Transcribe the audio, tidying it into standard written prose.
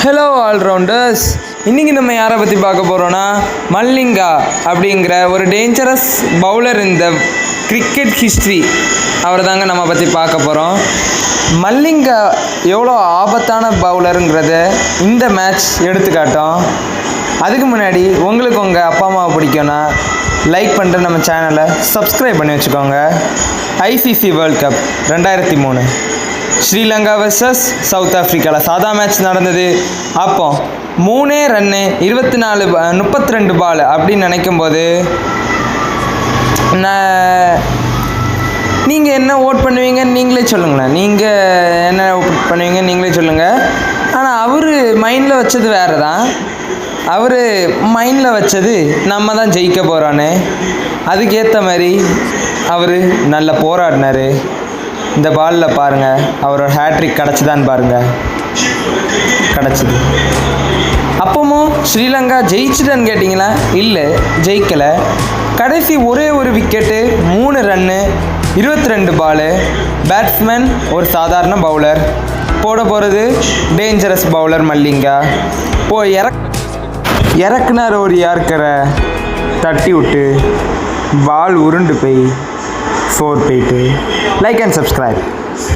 Hello all-rounders, இன்றைக்கி நம்ம யாரை பற்றி பார்க்க போகிறோன்னா மல்லிங்கா அப்படிங்கிற ஒரு டேஞ்சரஸ் பவுலர் இந்த கிரிக்கெட் ஹிஸ்ட்ரி. அவரை தாங்க நம்ம பற்றி பார்க்க போகிறோம். மல்லிங்கா எவ்வளோ ஆபத்தான பவுலருங்கிறத இந்த மேட்ச் எடுத்துக்காட்டும். அதுக்கு முன்னாடி உங்களுக்கு உங்கள் அப்பா அம்மாவை பிடிக்கும்னா லைக் பண்ணிட்டு நம்ம சேனலை சப்ஸ்கிரைப் பண்ணி வச்சுக்கோங்க. ICC world cup 2003 Sri Lanka versus south ஆஃப்ரிக்காவில் சாதா மேட்ச் நடந்தது. அப்போ 3 ரன்னு 32 பால் அப்படின்னு நினைக்கும்போது நீங்கள் என்ன ஓட் பண்ணுவீங்கன்னு நீங்களே சொல்லுங்களேன். நீங்கள் என்ன ஓட் பண்ணுவீங்கன்னு நீங்களே சொல்லுங்கள். ஆனால் அவர் மைண்டில் வச்சது வேறு தான். அவர் மைண்டில் வச்சது நம்ம தான் ஜெயிக்க போகிறோன்னு. அதுக்கேற்ற மாதிரி அவர் நல்லா போராடினார். இந்த பாலில் பாருங்கள், அவரோட ஹேட்ரிக் கிடச்சிதான்னு பாருங்கள். கிடச்சிது. அப்பவும் ஸ்ரீலங்கா ஜெயிச்சுதான்னு கேட்டிங்களா? இல்லை, ஜெயிக்கலை. கடைசி ஒரே ஒரு விக்கெட்டு, 3 ரன்னு 22 பால். பேட்ஸ்மேன் ஒரு சாதாரண பவுலர், போட போகிறது டேஞ்சரஸ் பவுலர் மல்லிங்கா. இறக்குனார் ஒரு யார்க்கரை தட்டி விட்டு பால் உருண்டு போய் 4 போயிட்டு. Like and subscribe.